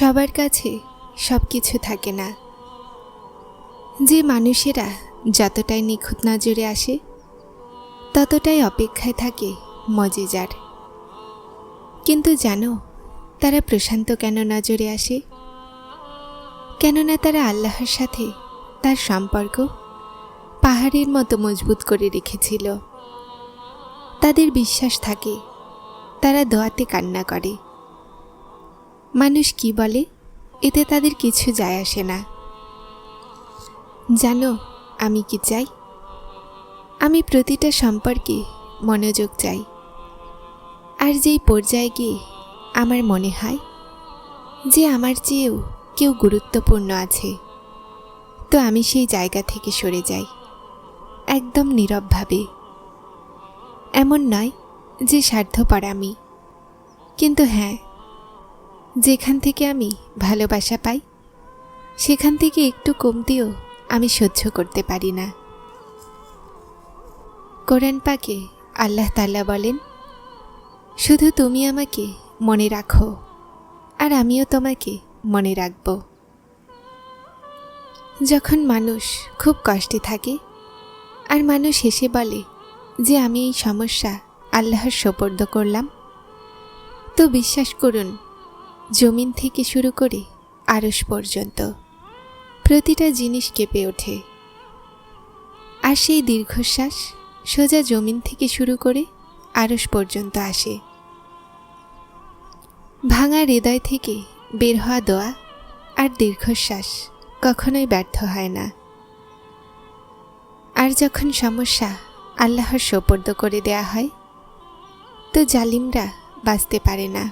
সবার কাছে সব কিছু থাকে না। যে মানুষেরা যতটাই নিখুঁত নজরে আসে ততটাই অপেক্ষায় থাকে মজিজার। কিন্তু জানো তারা প্রশান্ত কেন নজরে আসে? কেননা তারা আল্লাহর সাথে তার সম্পর্ক পাহাড়ের মতো মজবুত করে রেখেছিল। তাদের বিশ্বাস থাকে, তারা দোয়াতে কান্না করে। মানুষ কি বলে এতে তাদের কিছু যায় আসে না। জানো আমি কি চাই? আমি প্রতিটা সম্পর্কে মনোযোগ চাই। আর যেই পর্যায়ে গিয়ে আমার মনে হয় যে আমার চেয়েও কেউ গুরুত্বপূর্ণ আছে, তো আমি সেই জায়গা থেকে সরে যাই, একদম নীরবভাবে। এমন নয় যে স্বার্থপর আমি, কিন্তু হ্যাঁ, যেখান থেকে আমি ভালোবাসা পাই সেখান থেকে একটু কমতেও আমি সহ্য করতে পারি না। কোরআন পাকে আল্লাহ তাআলা বলেন, শুধু তুমি আমাকে মনে রাখো আর আমিও তোমাকে মনে রাখব। যখন মানুষ খুব কষ্টে থাকে আর মানুষ হেসে বলে যে আমি এই সমস্যা আল্লাহর সোপর্দ করলাম, তো বিশ্বাস করুন জমিন থেকে শুরু করে আরশ পর্যন্ত প্রতিটা জিনিস কেঁপে ওঠে। আর সেই দীর্ঘশ্বাস সোজা জমিন থেকে শুরু করে আরশ পর্যন্ত আসে। ভাঙা হৃদয় থেকে বের হওয়া দোয়া আর দীর্ঘশ্বাস কখনোই ব্যর্থ হয় না। আর যখন সমস্যা আল্লাহর সোপর্দ করে দেয়া হয়, তো জালিমরা বাঁচতে পারে না।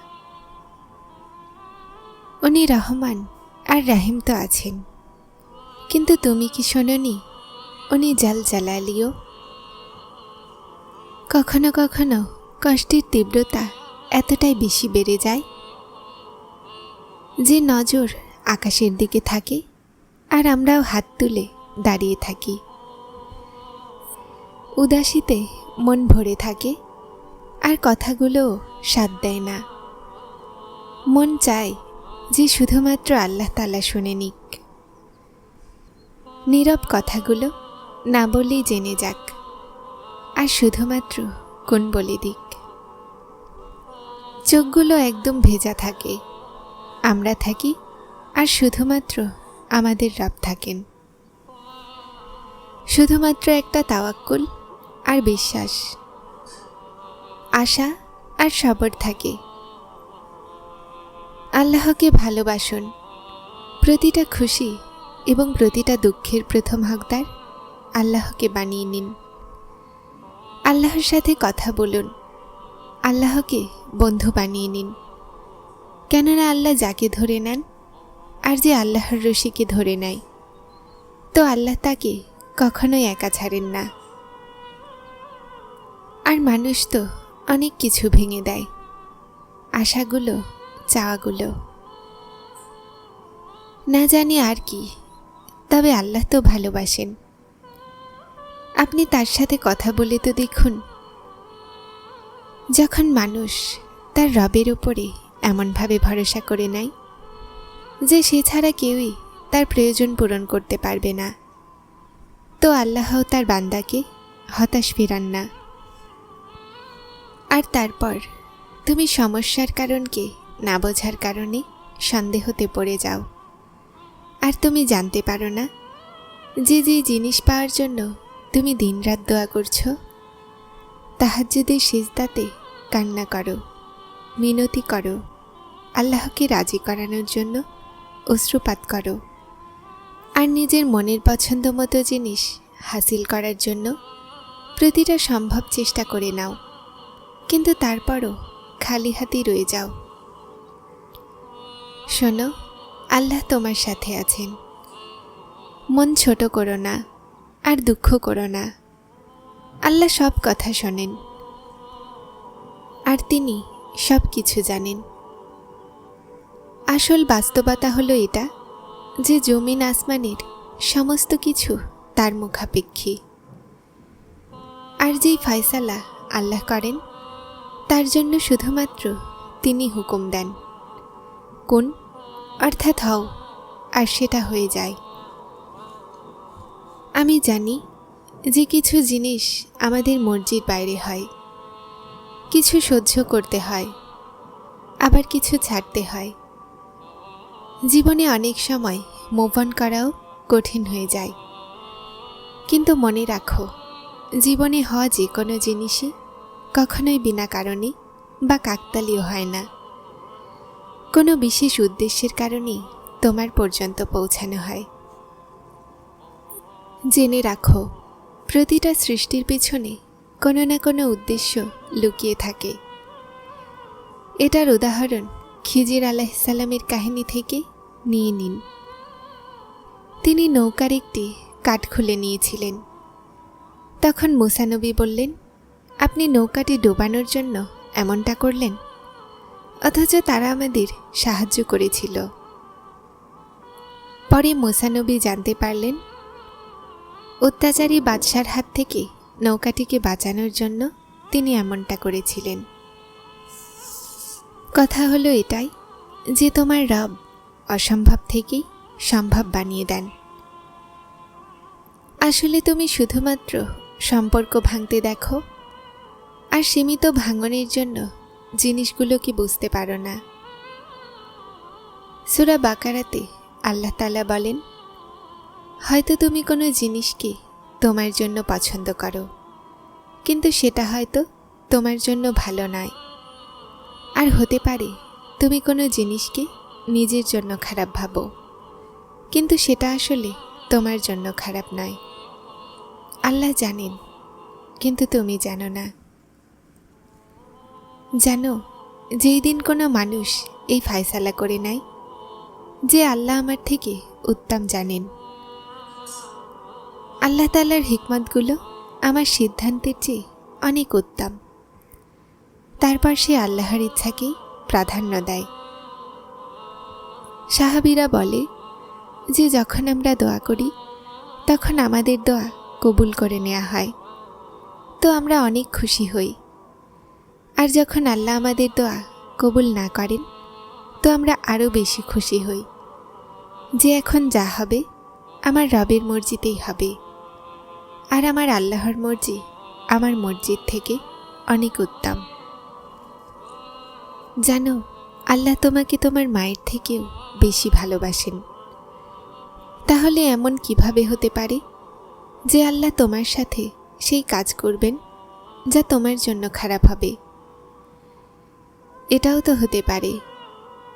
উনি রহমান আর রাহিম তো আছেন, কিন্তু তুমি কি শোনোনি উনি জাল জালালিও? কখনো কখনো কষ্টের তীব্রতা এতটাই বেশি বেড়ে যায় যে নজর আকাশের দিকে থাকে আর আমরাও হাত তুলে দাঁড়িয়ে থাকি। উদাসীতে মন ভরে থাকে আর কথাগুলোও স্বাদ দেয় না। মন চায় যে শুধুমাত্র আল্লাহ তাআলা শুনে নিক। নীরব কথাগুলো না বলেই জেনে যাক, আর শুধুমাত্র কোন বলে দিক। চোখগুলো একদম ভেজা থাকে, আমরা থাকি, আর শুধুমাত্র আমাদের রব থাকেন। শুধুমাত্র একটা তাওয়াক্কুল আর বিশ্বাস, আশা আর সবর থাকে। আল্লাহকে ভালোবাসুন। প্রতিটা খুশি এবং প্রতিটা দুঃখের প্রথম হকদার আল্লাহকে বানিয়ে নিন। আল্লাহর সাথে কথা বলুন, আল্লাহকে বন্ধু বানিয়ে নিন। কেননা আল্লাহ যাকে ধরে নেন আর যে আল্লাহর রশিকে ধরে নেয়, তো আল্লাহ তাকে কখনোই একা ছাড়েন না। আর মানুষ তো অনেক কিছু ভেঙে দেয়, আশাগুলো, চাওয়াগুলো, না জানি আর কি, তবে আল্লাহ তো ভালোবাসেন। আপনি তার সাথে কথা বলে তো দেখুন। যখন মানুষ তার রবের উপরে এমনভাবে ভরসা করে নেয় যে সে ছাড়া কেউই তার প্রয়োজন পূরণ করতে পারবে না, তো আল্লাহও তার বান্দাকে হতাশ ফেরান না। আর তারপর তুমি সমস্যার কারণকে না বোঝার কারণে সন্দেহতে পড়ে যাও, আর তুমি জানতে পারো না যে যে জিনিস পাওয়ার জন্য তুমি দিনরাত দোয়া করছো, তাহাজ্জুদের সিজদাতে কান্না করো, মিনতি করো, আল্লাহকে রাজি করানোর জন্য অশ্রুপাত করো, আর নিজের মনের পছন্দ মতো জিনিস হাসিল করার জন্য প্রতিটা সম্ভব চেষ্টা করে নাও, কিন্তু তারপরও খালি হাতেই রয়ে যাও। শোনো, আল্লাহ তোমার সাথে আছেন। মন ছোট করো না আর দুঃখ করো না। আল্লাহ সব কথা শোনেন আর তিনি সব কিছু জানেন। আসল বাস্তবতা হলো এটা যে জমিন আসমানের সমস্ত কিছু তার মুখাপেক্ষী। আর যেই ফয়সালা আল্লাহ করেন তার জন্য শুধুমাত্র তিনি হুকুম দেন। কোন অর্থাৎ হও, আর সেটা হয়ে যায়। আমি জানি যে কিছু জিনিস আমাদের মর্জির বাইরে হয়, কিছু সহ্য করতে হয়, আবার কিছু ছাড়তে হয়। জীবনে অনেক সময় মুভ অন করাও কঠিন হয়ে যায়। কিন্তু মনে রাখো, জীবনে হওয়া যে কোনো জিনিসই কখনোই বিনা কারণে বা কাকতালীয় হয় না। কোনো বিশেষ উদ্দেশ্যের কারণেই তোমার পর্যন্ত পৌঁছানো হয়। জেনে রাখো, প্রতিটা সৃষ্টির পেছনে কোনো না কোনো উদ্দেশ্য লুকিয়ে থাকে। এটার উদাহরণ খিজির আলাইহিসসালামের কাহিনী থেকে নিয়ে নিন। তিনি নৌকার একটি কাঠ খুলে নিয়েছিলেন। তখন মুসা নবী বললেন, আপনি নৌকাটি ডোবানোর জন্য এমনটা করলেন, অথচ তারা আমাদের সাহায্য করেছিল। পরে মুসা নবী জানতে পারলেন, অত্যাচারী বাদশার হাত থেকে নৌকাটিকে বাঁচানোর জন্য তিনি এমনটা করেছিলেন। কথা হলো এটাই যে তোমার রব অসম্ভব থেকেই সম্ভব বানিয়ে দেন। আসলে তুমি শুধুমাত্র সম্পর্ক ভাঙতে দেখো, আর সীমিত ভাঙনের জন্য জিনিসগুলোকে বুঝতে পারো না। সূরা বাকারাতে আল্লাহ তাআলা বলেন, হয়তো তুমি কোনো জিনিসকে তোমার জন্য পছন্দ করো, কিন্তু সেটা হয়তো তোমার জন্য ভালো নয়। আর হতে পারে তুমি কোনো জিনিসকে নিজের জন্য খারাপ ভাবো, কিন্তু সেটা আসলে তোমার জন্য খারাপ নয়। আল্লাহ জানেন, কিন্তু তুমি জানো না। জানো, যেই দিন কোনো মানুষ এই ফায়সালা করে নেয় যে আল্লাহ আমার থেকে উত্তম জানেন, আল্লাহ তাআলার হিকমতগুলো আমার সিদ্ধান্তের চেয়ে অনেক উত্তম, তারপর সে আল্লাহর ইচ্ছাকেই প্রাধান্য দেয়। সাহাবীরা বলে যে যখন আমরা দোয়া করি তখন আমাদের দোয়া কবুল করে নেওয়া হয়, তো আমরা অনেক খুশি হই। আর যখন আল্লাহ আমাদের দোয়া কবুল না করেন তো আমরা আরও বেশি খুশি হই যে এখন যা হবে আমার রবের মর্জিতেই হবে, আর আমার আল্লাহর মর্জি আমার মর্জির থেকে অনেক উত্তম। জানো, আল্লাহ তোমাকে তোমার মায়ের থেকেও বেশি ভালোবাসেন। তাহলে এমন কিভাবে হতে পারে যে আল্লাহ তোমার সাথে সেই কাজ করবেন যা তোমার জন্য খারাপ হবে? এটাও তো হতে পারে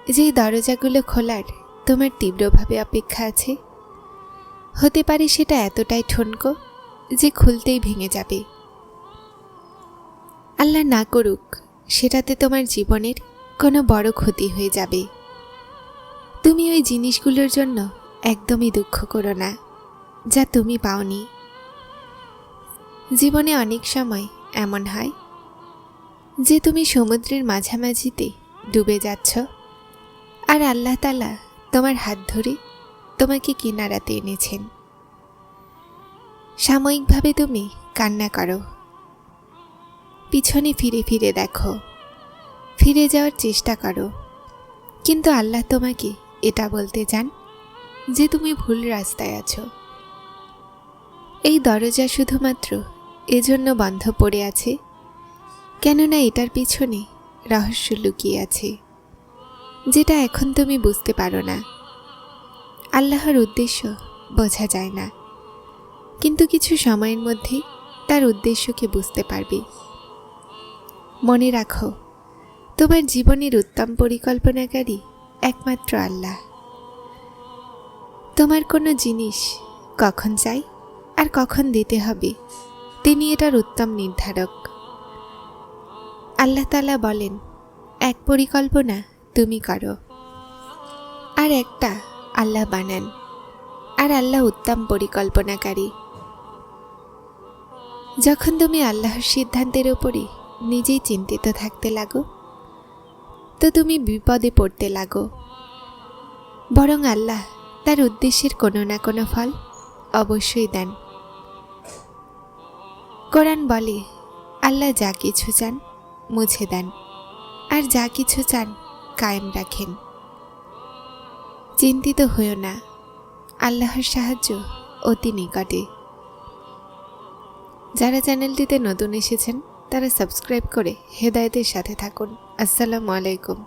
যে দরজাগুলো খোলার তোমার তীব্রভাবে অপেক্ষা আছে, হতে পারে সেটা এতটাই ঠনকো যে খুলতেই ভেঙে যাবে। আল্লাহ না করুক সেটাতে তোমার জীবনের কোনো বড় ক্ষতি হয়ে যাবে। তুমি ওই জিনিসগুলোর জন্য একদমই দুঃখ করো না যা তুমি পাওনি। জীবনে অনেক সময় এমন হয় যে তুমি সমুদ্রের মাঝামাঝিতে ডুবে যাচ্ছ, আর আল্লাহ তাআলা তোমার হাত ধরে তোমাকে কিনারাতে এনেছেন। সাময়িকভাবে তুমি কান্না করো, পিছনে ফিরে ফিরে দেখো, ফিরে যাওয়ার চেষ্টা করো, কিন্তু আল্লাহ তোমাকে এটা বলতে চান যে তুমি ভুল রাস্তায় আছো। এই দরজা শুধুমাত্র এজন্য বন্ধ পড়ে আছে কেননা এটার পিছনে রহস্য লুকিয়ে আছে, যেটা এখন তুমি বুঝতে পারো না। আল্লাহর উদ্দেশ্য বোঝা যায় না, কিন্তু কিছু সময়ের মধ্যে তার উদ্দেশ্যকে বুঝতে পারবে। মনে রাখো, তোমার জীবনের উত্তম পরিকল্পনাকারী একমাত্র আল্লাহ। তোমার কোনো জিনিস কখন চাই আর কখন দিতে হবে তিনি এটার উত্তম নির্ধারক। আল্লাহ তাআলা বলেন, এক পরিকল্পনা তুমি করো, আর একটা আল্লাহ বানান, আর আল্লাহ উত্তম পরিকল্পনাকারী। যখন তুমি আল্লাহর সিদ্ধান্তের উপরে নিজেই চিন্তিত থাকতে লাগো তো তুমি বিপদে পড়তে লাগো, বরং আল্লাহ তার উদ্দেশ্যের কোনো না কোনো ফল অবশ্যই দেন। কোরআন বলে, আল্লাহ যা কিছু চান মুছে দেন, আর যা কিছু চান কায়েম রাখেন। চিন্তিত হইও না, আল্লাহর সাহায্য অতি নিকটে। যারা চ্যানেলটিতে নতুন এসেছেন তারা সাবস্ক্রাইব করে হেদায়েতের সাথে থাকুন। আসসালামু আলাইকুম।